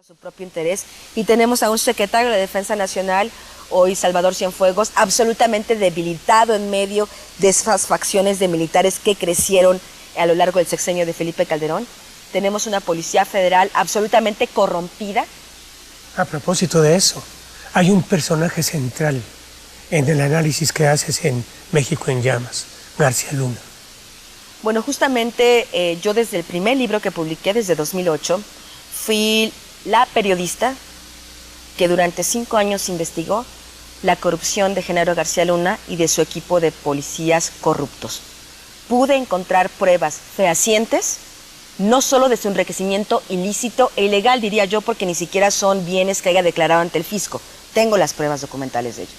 Su propio interés, y tenemos a un secretario de Defensa Nacional, hoy Salvador Cienfuegos, absolutamente debilitado en medio de esas facciones de militares que crecieron a lo largo del sexenio de Felipe Calderón. Tenemos una policía federal absolutamente corrompida. A propósito de eso, hay un personaje central en el análisis que haces en México en Llamas, García Luna. Bueno, justamente yo desde el primer libro que publiqué, desde 2008, fui la periodista que durante 5 años investigó la corrupción de Genaro García Luna y de su equipo de policías corruptos. Pude encontrar pruebas fehacientes, no solo de su enriquecimiento ilícito e ilegal, diría yo, porque ni siquiera son bienes que haya declarado ante el fisco. Tengo las pruebas documentales de ello.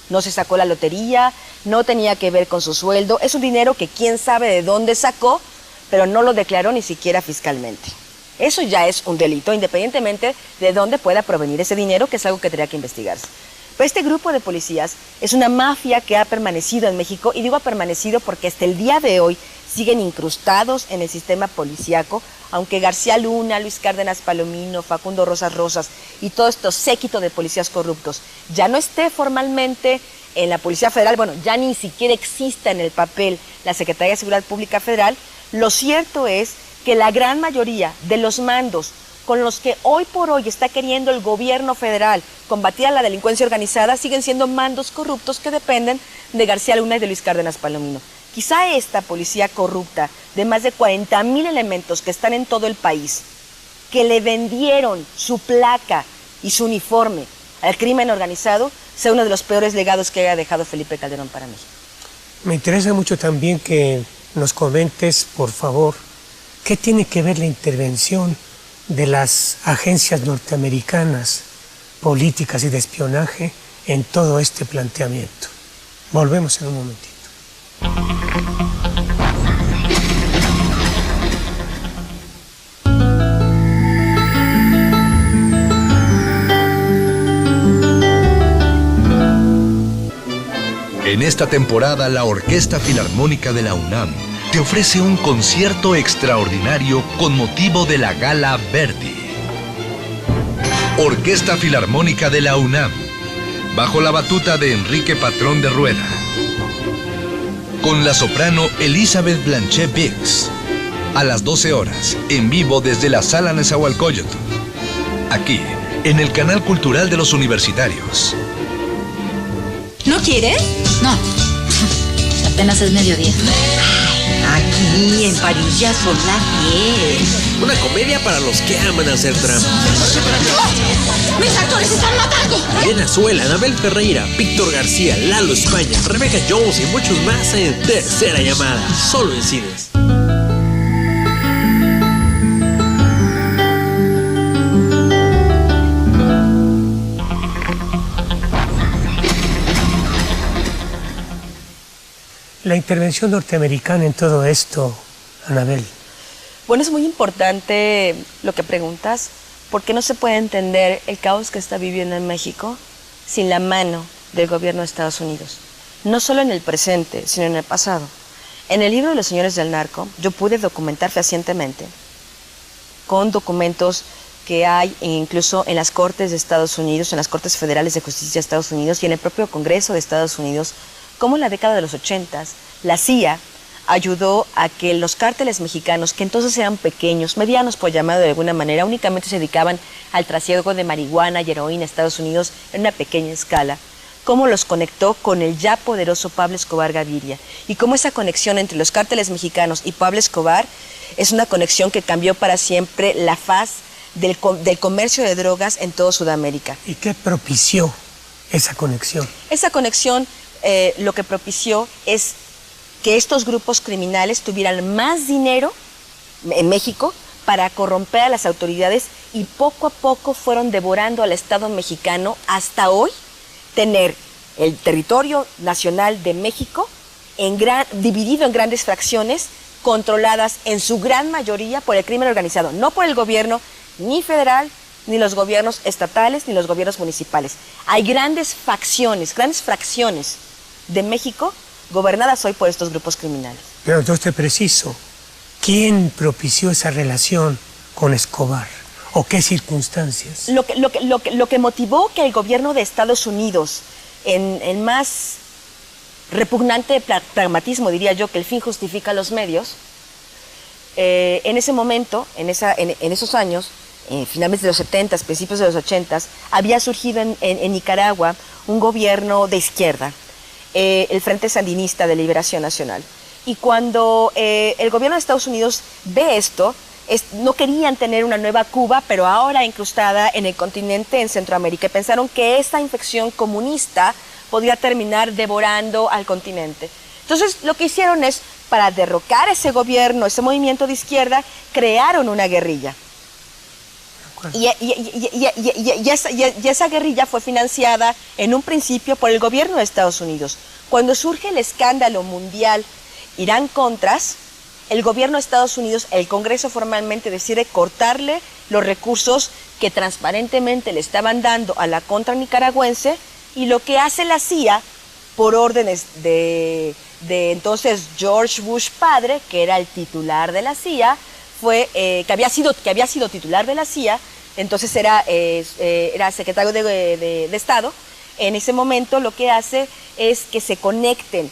No se sacó la lotería, no tenía que ver con su sueldo, es un dinero que quién sabe de dónde sacó, pero no lo declaró ni siquiera fiscalmente. Eso ya es un delito, independientemente de dónde pueda provenir ese dinero, que es algo que tendría que investigarse. Pero este grupo de policías es una mafia que ha permanecido en México, y digo ha permanecido porque hasta el día de hoy siguen incrustados en el sistema policíaco, aunque García Luna, Luis Cárdenas Palomino, Facundo Rosas Rosas y todo esto séquito de policías corruptos ya no esté formalmente en la Policía Federal, bueno, ya ni siquiera exista en el papel la Secretaría de Seguridad Pública Federal. Lo cierto es que la gran mayoría de los mandos con los que hoy por hoy está queriendo el gobierno federal combatir a la delincuencia organizada siguen siendo mandos corruptos que dependen de García Luna y de Luis Cárdenas Palomino. Quizá esta policía corrupta de más de 40,000 elementos que están en todo el país, que le vendieron su placa y su uniforme al crimen organizado, sea uno de los peores legados que haya dejado Felipe Calderón para México. Me interesa mucho también que nos comentes, por favor, ¿qué tiene que ver la intervención de las agencias norteamericanas, políticas y de espionaje en todo este planteamiento? Volvemos en un momentito. En esta temporada, la Orquesta Filarmónica de la UNAM te ofrece un concierto extraordinario con motivo de la Gala Verdi. Orquesta Filarmónica de la UNAM, bajo la batuta de Enrique Patrón de Rueda, con la soprano Elizabeth Blanchet Biggs, a las 12 horas, en vivo desde la Sala Nezahualcóyotl, aquí, en el Canal Cultural de los Universitarios. ¿No quieres? No, apenas es mediodía. Aquí, en París, ya son las 10. Una comedia para los que aman hacer trampa. ¡Mis actores están matando! Elena Azuela, Anabel Ferreira, Víctor García, Lalo España, Rebecca Jones y muchos más en Tercera Llamada, solo en cines. La intervención norteamericana en todo esto, Anabel. Bueno, es muy importante lo que preguntas, porque no se puede entender el caos que está viviendo en México sin la mano del gobierno de Estados Unidos. No solo en el presente, sino en el pasado. En el libro de los señores del narco, yo pude documentar fehacientemente, con documentos que hay incluso en las Cortes de Estados Unidos, en las Cortes Federales de Justicia de Estados Unidos y en el propio Congreso de Estados Unidos, cómo en la década de los 80 la CIA ayudó a que los cárteles mexicanos, que entonces eran pequeños, medianos por llamado de alguna manera, únicamente se dedicaban al trasiego de marihuana y heroína a Estados Unidos en una pequeña escala, cómo los conectó con el ya poderoso Pablo Escobar Gaviria, y cómo esa conexión entre los cárteles mexicanos y Pablo Escobar es una conexión que cambió para siempre la faz del comercio de drogas en toda Sudamérica. ¿Y qué propició esa conexión? Esa conexión lo que propició es que estos grupos criminales tuvieran más dinero en México para corromper a las autoridades, y poco a poco fueron devorando al Estado mexicano hasta hoy tener el territorio nacional de México dividido en grandes fracciones, controladas en su gran mayoría por el crimen organizado, no por el gobierno ni federal, ni los gobiernos estatales, ni los gobiernos municipales. Hay grandes facciones, grandes fracciones de México gobernadas hoy por estos grupos criminales. Pero entonces te preciso, ¿quién propició esa relación con Escobar? ¿O qué circunstancias? Lo que motivó que el gobierno de Estados Unidos, en más repugnante pragmatismo, diría yo, que el fin justifica los medios, en ese momento, en esos años, finales de los 70, principios de los 80, había surgido en Nicaragua un gobierno de izquierda, el Frente Sandinista de Liberación Nacional. Y cuando el gobierno de Estados Unidos ve esto, no querían tener una nueva Cuba, pero ahora incrustada en el continente, en Centroamérica. Pensaron que esta infección comunista podría terminar devorando al continente. Entonces, lo que hicieron es, para derrocar ese gobierno, ese movimiento de izquierda, crearon una guerrilla. Y esa guerrilla fue financiada en un principio por el gobierno de Estados Unidos. Cuando surge el escándalo mundial Irán-Contras, el gobierno de Estados Unidos, el Congreso formalmente decide cortarle los recursos que transparentemente le estaban dando a la contra nicaragüense, y lo que hace la CIA, por órdenes de entonces George Bush padre, que era el titular de la CIA, fue que había sido titular de la CIA, entonces era secretario de Estado. En ese momento lo que hace es que se conecten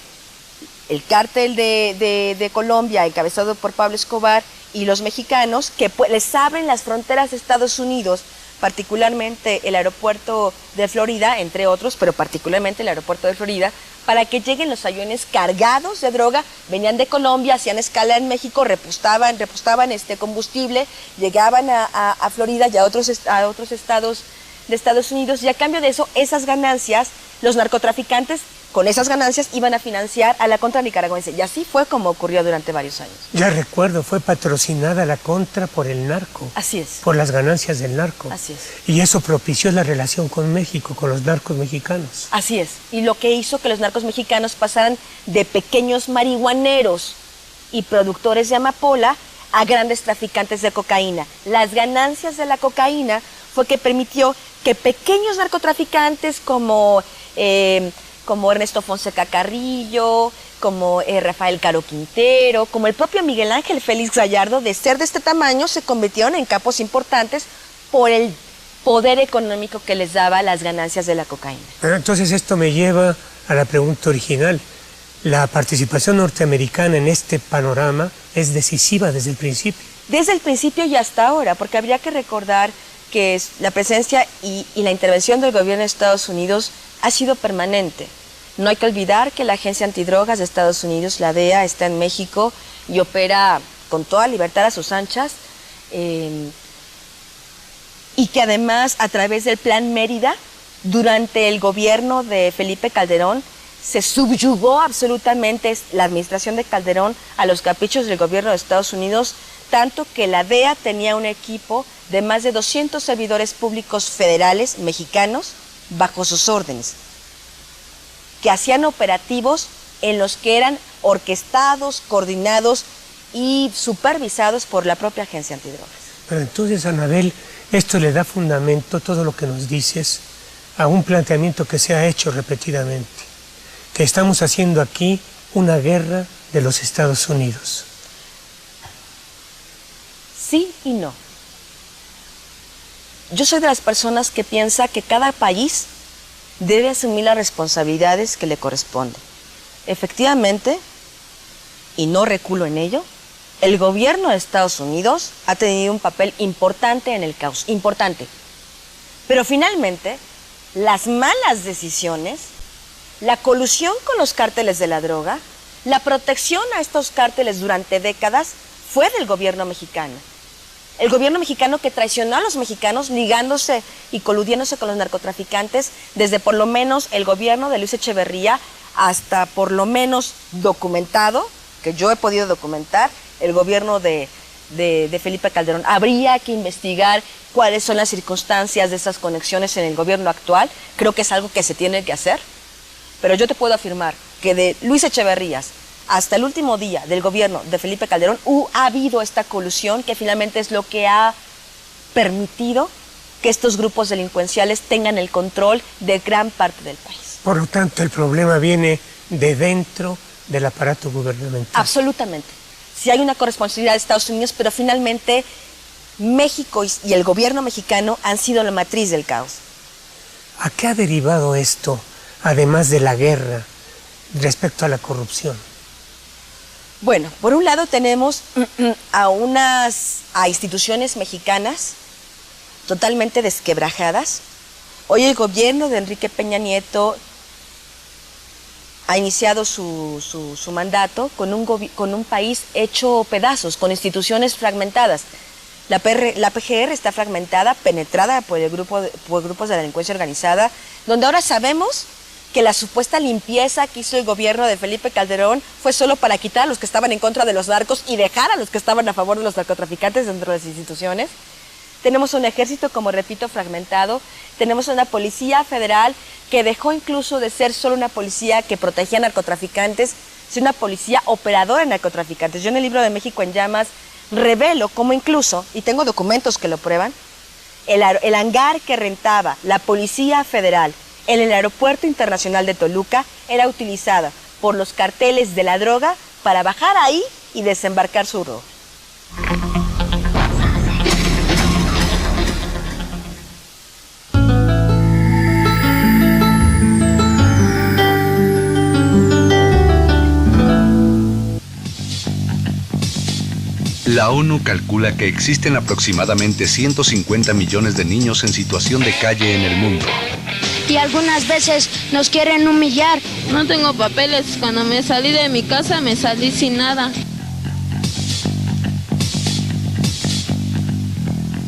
el cártel de Colombia, encabezado por Pablo Escobar, y los mexicanos, que les abren las fronteras de Estados Unidos, particularmente el aeropuerto de Florida, entre otros, pero particularmente el aeropuerto de Florida, para que lleguen los aviones cargados de droga. Venían de Colombia, hacían escala en México, repostaban combustible, llegaban a Florida y a otros estados de Estados Unidos, y a cambio de eso, esas ganancias, los narcotraficantes con esas ganancias iban a financiar a la contra nicaragüense. Y así fue como ocurrió durante varios años. Ya recuerdo, fue patrocinada la contra por el narco. Así es. Por las ganancias del narco. Así es. Y eso propició la relación con México, con los narcos mexicanos. Así es. Y lo que hizo que los narcos mexicanos pasaran de pequeños marihuaneros y productores de amapola a grandes traficantes de cocaína. Las ganancias de la cocaína fue que permitió que pequeños narcotraficantes como Ernesto Fonseca Carrillo, como Rafael Caro Quintero, como el propio Miguel Ángel Félix Gallardo, de ser de este tamaño, se convirtieron en capos importantes por el poder económico que les daba las ganancias de la cocaína. Entonces esto me lleva a la pregunta original. La participación norteamericana en este panorama es decisiva desde el principio. Desde el principio y hasta ahora, porque habría que recordar que la presencia y la intervención del gobierno de Estados Unidos ha sido permanente. No hay que olvidar que la Agencia Antidrogas de Estados Unidos, la DEA, está en México y opera con toda libertad a sus anchas, y que además, a través del Plan Mérida, durante el gobierno de Felipe Calderón, se subyugó absolutamente la administración de Calderón a los caprichos del gobierno de Estados Unidos, tanto que la DEA tenía un equipo de más de 200 servidores públicos federales mexicanos bajo sus órdenes, que hacían operativos en los que eran orquestados, coordinados y supervisados por la propia Agencia Antidrogas. Pero entonces, Anabel, esto le da fundamento, todo lo que nos dices, a un planteamiento que se ha hecho repetidamente, que estamos haciendo aquí una guerra de los Estados Unidos. Sí y no. Yo soy de las personas que piensa que cada país debe asumir las responsabilidades que le corresponden. Efectivamente, y no reculo en ello, el gobierno de Estados Unidos ha tenido un papel importante en el caos, importante. Pero finalmente, las malas decisiones, la colusión con los cárteles de la droga, la protección a estos cárteles durante décadas fue del gobierno mexicano. El gobierno mexicano que traicionó a los mexicanos ligándose y coludiéndose con los narcotraficantes desde por lo menos el gobierno de Luis Echeverría hasta por lo menos documentado, que yo he podido documentar, el gobierno de Felipe Calderón. Habría que investigar cuáles son las circunstancias de esas conexiones en el gobierno actual. Creo que es algo que se tiene que hacer, pero yo te puedo afirmar que de Luis Echeverría hasta el último día del gobierno de Felipe Calderón ha habido esta colusión que finalmente es lo que ha permitido que estos grupos delincuenciales tengan el control de gran parte del país. Por lo tanto, el problema viene de dentro del aparato gubernamental. Absolutamente. Sí hay una corresponsabilidad de Estados Unidos, pero finalmente México y el gobierno mexicano han sido la matriz del caos. ¿A qué ha derivado esto, además de la guerra, respecto a la corrupción? Bueno, por un lado tenemos a instituciones mexicanas totalmente desquebrajadas. Hoy el gobierno de Enrique Peña Nieto ha iniciado su mandato con un país hecho pedazos, con instituciones fragmentadas. La PGR está fragmentada, penetrada por grupos de la delincuencia organizada, donde ahora sabemos que la supuesta limpieza que hizo el gobierno de Felipe Calderón fue solo para quitar a los que estaban en contra de los narcos y dejar a los que estaban a favor de los narcotraficantes dentro de las instituciones. Tenemos un ejército, como repito, fragmentado. Tenemos una policía federal que dejó incluso de ser solo una policía que protegía a narcotraficantes, sino una policía operadora de narcotraficantes. Yo en el libro de México en Llamas revelo cómo incluso, y tengo documentos que lo prueban, el hangar que rentaba la Policía Federal en el Aeropuerto Internacional de Toluca era utilizada por los carteles de la droga para bajar ahí y desembarcar su droga. La ONU calcula que existen aproximadamente 150 millones de niños en situación de calle en el mundo. Y algunas veces nos quieren humillar. No tengo papeles. Cuando me salí de mi casa me salí sin nada.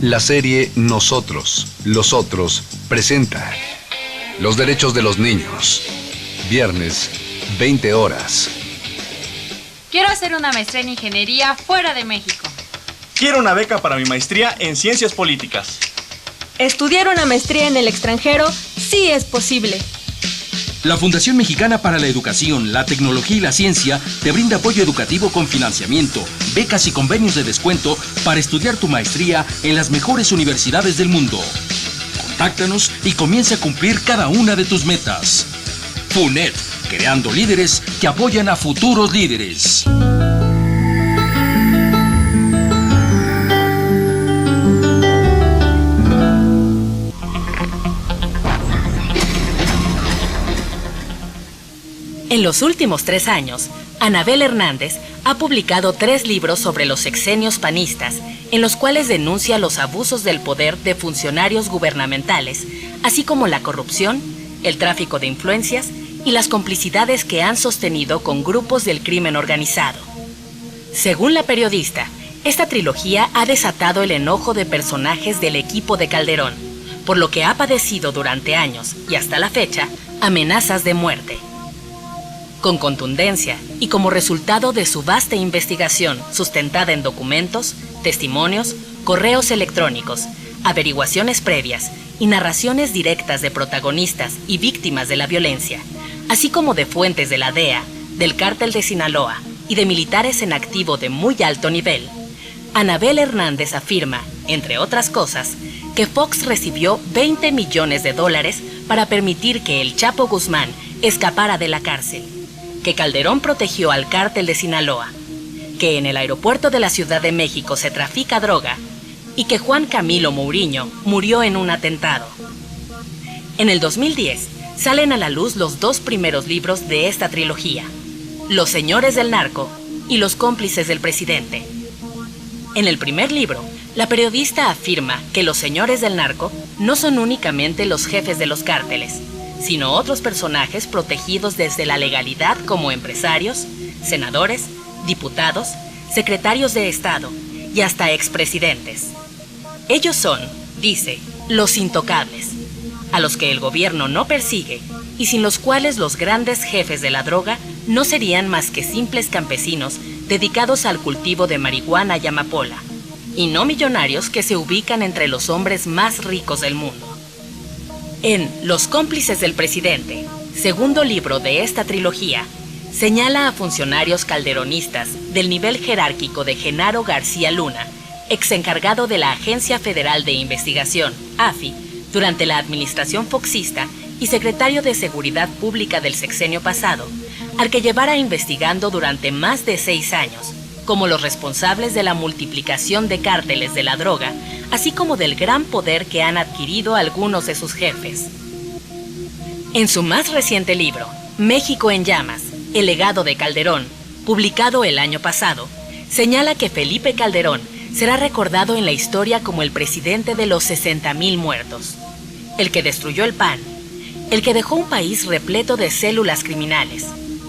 La serie Nosotros, los otros, presenta Los derechos de los niños. Viernes, 20 horas. Quiero hacer una maestría en ingeniería fuera de México. Quiero una beca para mi maestría en ciencias políticas. Estudiar una maestría en el extranjero sí es posible. La Fundación Mexicana para la Educación, la Tecnología y la Ciencia te brinda apoyo educativo con financiamiento, becas y convenios de descuento para estudiar tu maestría en las mejores universidades del mundo. Contáctanos y comienza a cumplir cada una de tus metas. FUNED, creando líderes que apoyan a futuros líderes. En los últimos 3 años, Anabel Hernández ha publicado 3 libros sobre los sexenios panistas, en los cuales denuncia los abusos del poder de funcionarios gubernamentales, así como la corrupción, el tráfico de influencias y las complicidades que han sostenido con grupos del crimen organizado. Según la periodista, esta trilogía ha desatado el enojo de personajes del equipo de Calderón, por lo que ha padecido durante años y hasta la fecha amenazas de muerte. Con contundencia y como resultado de su vasta investigación sustentada en documentos, testimonios, correos electrónicos, averiguaciones previas y narraciones directas de protagonistas y víctimas de la violencia, así como de fuentes de la DEA, del Cártel de Sinaloa y de militares en activo de muy alto nivel, Anabel Hernández afirma, entre otras cosas, que Fox recibió $20 millones para permitir que el Chapo Guzmán escapara de la cárcel, que Calderón protegió al Cártel de Sinaloa, que en el aeropuerto de la Ciudad de México se trafica droga y que Juan Camilo Mourinho murió en un atentado. En el 2010 salen a la luz los 2 primeros libros de esta trilogía, Los señores del narco y Los cómplices del presidente. En el primer libro, la periodista afirma que los señores del narco no son únicamente los jefes de los cárteles, sino otros personajes protegidos desde la legalidad como empresarios, senadores, diputados, secretarios de Estado y hasta expresidentes. Ellos son, dice, los intocables, a los que el gobierno no persigue y sin los cuales los grandes jefes de la droga no serían más que simples campesinos dedicados al cultivo de marihuana y amapola, y no millonarios que se ubican entre los hombres más ricos del mundo. En Los cómplices del presidente, segundo libro de esta trilogía, señala a funcionarios calderonistas del nivel jerárquico de Genaro García Luna, ex encargado de la Agencia Federal de Investigación, AFI, durante la administración foxista y secretario de Seguridad Pública del sexenio pasado, al que llevara investigando durante más de 6 años, como los responsables de la multiplicación de cárteles de la droga, así como del gran poder que han adquirido algunos de sus jefes. En su más reciente libro, México en llamas, el legado de Calderón, publicado el año pasado, señala que Felipe Calderón será recordado en la historia como el presidente de los 60,000 muertos, el que destruyó el PAN, el que dejó un país repleto de células criminales,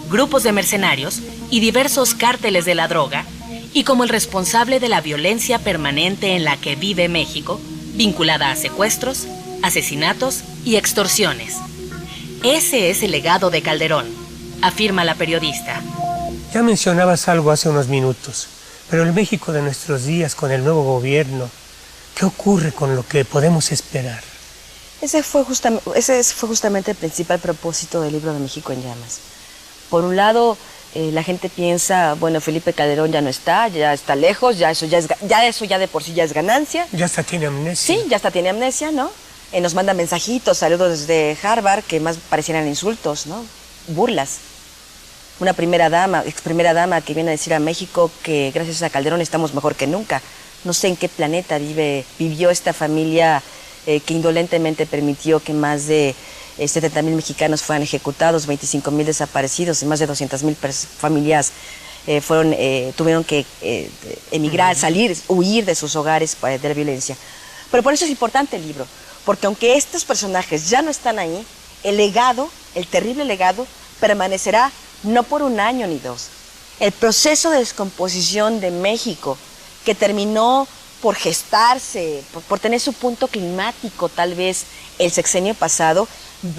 grupos de mercenarios y diversos cárteles de la droga, y como el responsable de la violencia permanente en la que vive México, vinculada a secuestros, asesinatos y extorsiones. Ese es el legado de Calderón, afirma la periodista. Ya mencionabas algo hace unos minutos, pero el México de nuestros días, con el nuevo gobierno, ¿qué ocurre con lo que podemos esperar? Ese fue justamente el principal propósito del libro de México en llamas. Por un lado, la gente piensa, bueno, Felipe Calderón ya no está, ya está lejos, ya eso ya de por sí ya es ganancia. Ya hasta tiene amnesia. Sí, ya hasta tiene amnesia, ¿no? Nos manda mensajitos, saludos desde Harvard, que más parecieran insultos, ¿no? Burlas. Una ex primera dama que viene a decir a México que gracias a Calderón estamos mejor que nunca. No sé en qué planeta vivió esta familia que indolentemente permitió que más de 70,000 mexicanos fueran ejecutados, 25,000 desaparecidos y más de 200,000 familias tuvieron que emigrar, huir de sus hogares de la violencia. Pero por eso es importante el libro, porque aunque estos personajes ya no están ahí, el legado, el terrible legado, permanecerá no por un año ni dos. El proceso de descomposición de México, que terminó por gestarse, por tener su punto climático tal vez el sexenio pasado,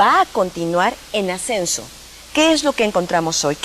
va a continuar en ascenso. ¿Qué es lo que encontramos hoy?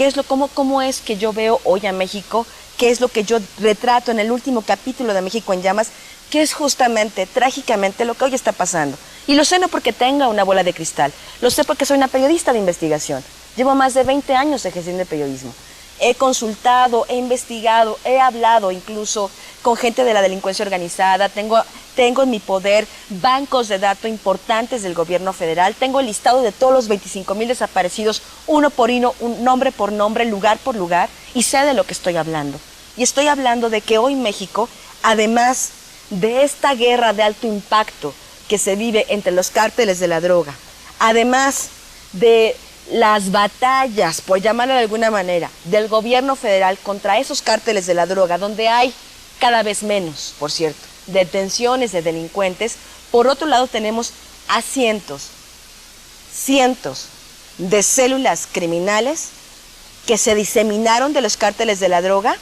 ¿Cómo es que yo veo hoy a México? ¿Qué es lo que yo retrato en el último capítulo de México en llamas? Que es justamente, trágicamente, lo que hoy está pasando. Y lo sé no porque tenga una bola de cristal, lo sé porque soy una periodista de investigación. Llevo más de 20 años ejerciendo el periodismo. He consultado, he investigado, he hablado incluso con gente de la delincuencia organizada. Tengo en mi poder bancos de datos importantes del gobierno federal. Tengo el listado de todos los 25,000 desaparecidos, uno por uno, nombre por nombre, lugar por lugar, y sé de lo que estoy hablando. Y estoy hablando de que hoy México, además de esta guerra de alto impacto que se vive entre los cárteles de la droga, además de las batallas, por llamarlo de alguna manera, del gobierno federal contra esos cárteles de la droga, donde hay cada vez menos, por cierto, detenciones de delincuentes, por otro lado tenemos a cientos de células criminales que se diseminaron de los cárteles de la droga,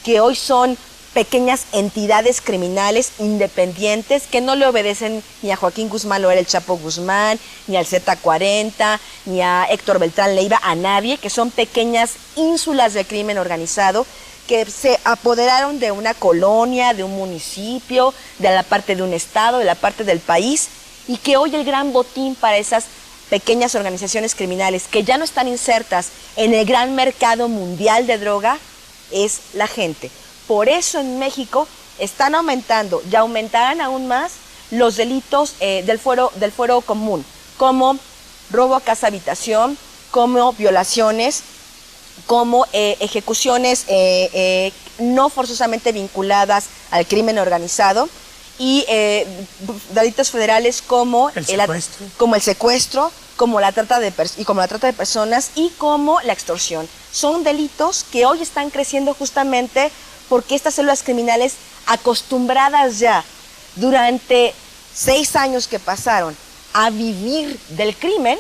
que hoy son pequeñas entidades criminales independientes que no le obedecen ni a Joaquín Guzmán Loera, el Chapo Guzmán, ni al Z40, ni a Héctor Beltrán Leiva, a nadie, que son pequeñas ínsulas del crimen organizado que se apoderaron de una colonia, de un municipio, de la parte de un estado, de la parte del país, y que hoy el gran botín para esas pequeñas organizaciones criminales que ya no están insertas en el gran mercado mundial de droga es la gente. Por eso en México están aumentando y aumentarán aún más los delitos del fuero común, como robo a casa habitación, como violaciones, como ejecuciones no forzosamente vinculadas al crimen organizado y delitos federales como el secuestro, como la trata de personas y como la extorsión. Son delitos que hoy están creciendo justamente porque estas células criminales, acostumbradas ya durante 6 años que pasaron a vivir del crimen,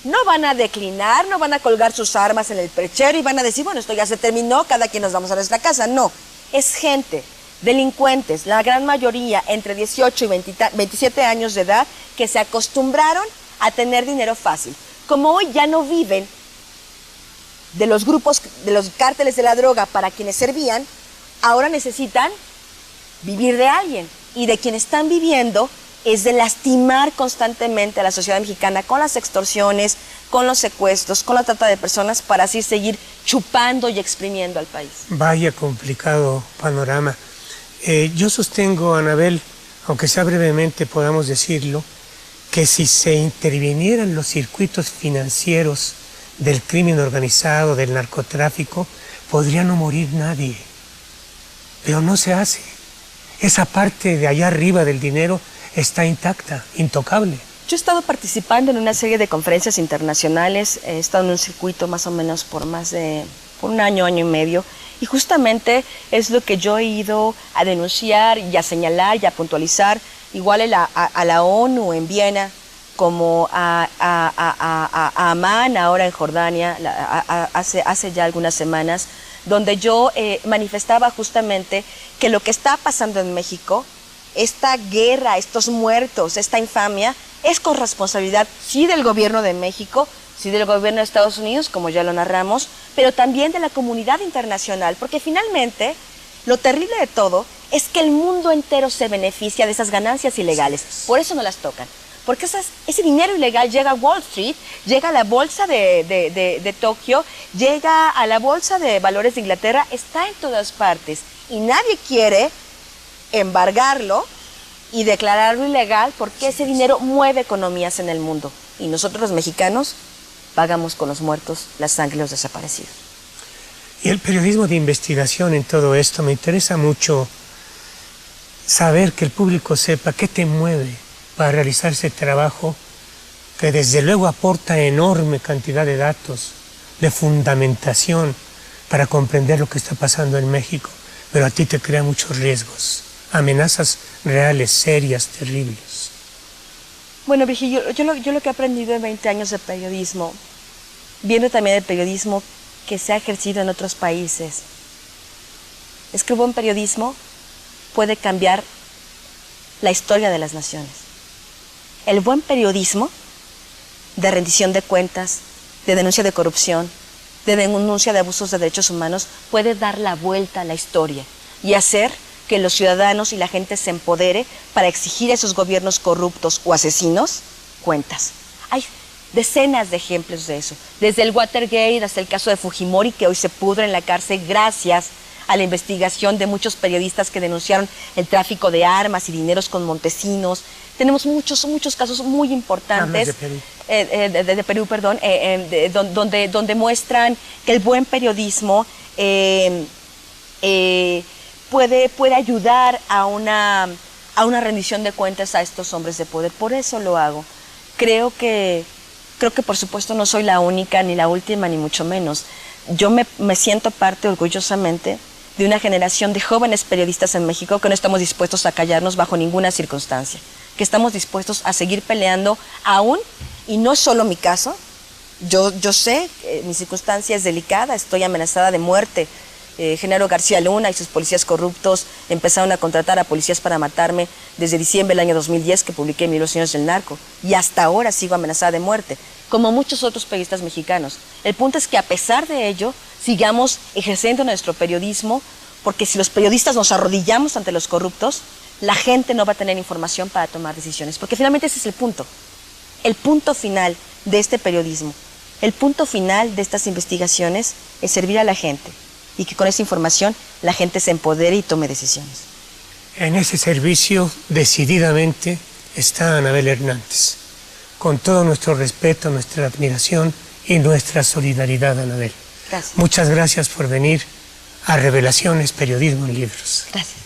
no van a declinar, no van a colgar sus armas en el perchero y van a decir, bueno, esto ya se terminó, cada quien nos vamos a nuestra casa. No, es gente, delincuentes, la gran mayoría entre 18 y 27 años de edad, que se acostumbraron a tener dinero fácil. Como hoy ya no viven de los grupos, de los cárteles de la droga para quienes servían, ahora necesitan vivir de alguien, y de quien están viviendo es de lastimar constantemente a la sociedad mexicana con las extorsiones, con los secuestros, con la trata de personas, para así seguir chupando y exprimiendo al país. Vaya complicado panorama. Yo sostengo, Anabel, aunque sea brevemente podamos decirlo, que si se intervinieran los circuitos financieros del crimen organizado, del narcotráfico, podría no morir nadie. pero no se hace. Esa parte de allá arriba del dinero está intacta, intocable. Yo he estado participando en una serie de conferencias internacionales, he estado en un circuito más o menos por un año, año y medio, y justamente es lo que yo he ido a denunciar y a señalar y a puntualizar, igual a la ONU en Viena, como a Amán, ahora en Jordania, hace ya algunas semanas, donde yo manifestaba justamente que lo que está pasando en México, esta guerra, estos muertos, esta infamia, es con responsabilidad, sí, del gobierno de México, sí, del gobierno de Estados Unidos, como ya lo narramos, pero también de la comunidad internacional, porque finalmente lo terrible de todo es que el mundo entero se beneficia de esas ganancias ilegales, por eso no las tocan. Porque ese dinero ilegal llega a Wall Street, llega a la bolsa de Tokio, llega a la bolsa de valores de Inglaterra, está en todas partes. Y nadie quiere embargarlo y declararlo ilegal porque ese dinero mueve economías en el mundo. Y nosotros los mexicanos pagamos con los muertos la sangre de los desaparecidos. Y el periodismo de investigación en todo esto, me interesa mucho saber que el público sepa qué te mueve para realizar ese trabajo que desde luego aporta enorme cantidad de datos, de fundamentación para comprender lo que está pasando en México, pero a ti te crea muchos riesgos, amenazas reales, serias, terribles. Bueno, Virgilio, yo lo que he aprendido en 20 años de periodismo, viendo también el periodismo que se ha ejercido en otros países, es que un buen periodismo puede cambiar la historia de las naciones. El buen periodismo de rendición de cuentas, de denuncia de corrupción, de denuncia de abusos de derechos humanos, puede dar la vuelta a la historia y hacer que los ciudadanos y la gente se empodere para exigir a esos gobiernos corruptos o asesinos cuentas. Hay decenas de ejemplos de eso, desde el Watergate hasta el caso de Fujimori, que hoy se pudre en la cárcel gracias a la investigación de muchos periodistas que denunciaron el tráfico de armas y dineros con Montesinos. Tenemos muchos casos muy importantes de Perú, perdón, donde muestran que el buen periodismo puede ayudar a una rendición de cuentas a estos hombres de poder. Por eso lo hago. Creo que por supuesto no soy la única, ni la última, ni mucho menos. Yo me siento parte orgullosamente de una generación de jóvenes periodistas en México que no estamos dispuestos a callarnos bajo ninguna circunstancia, que estamos dispuestos a seguir peleando aún, y no es solo mi caso. Yo sé que mi circunstancia es delicada, estoy amenazada de muerte. Genaro García Luna y sus policías corruptos empezaron a contratar a policías para matarme desde diciembre del año 2010, que publiqué Los Señores del Narco, y hasta ahora sigo amenazada de muerte, como muchos otros periodistas mexicanos. El punto es que a pesar de ello, sigamos ejerciendo nuestro periodismo, porque si los periodistas nos arrodillamos ante los corruptos, la gente no va a tener información para tomar decisiones, porque finalmente ese es el punto final de este periodismo, el punto final de estas investigaciones es servir a la gente, y que con esa información la gente se empodere y tome decisiones. En ese servicio, decididamente, está Anabel Hernández. Con todo nuestro respeto, nuestra admiración y nuestra solidaridad, Anabel. Gracias. Muchas gracias por venir a Revelaciones Periodismo en Libros. Gracias.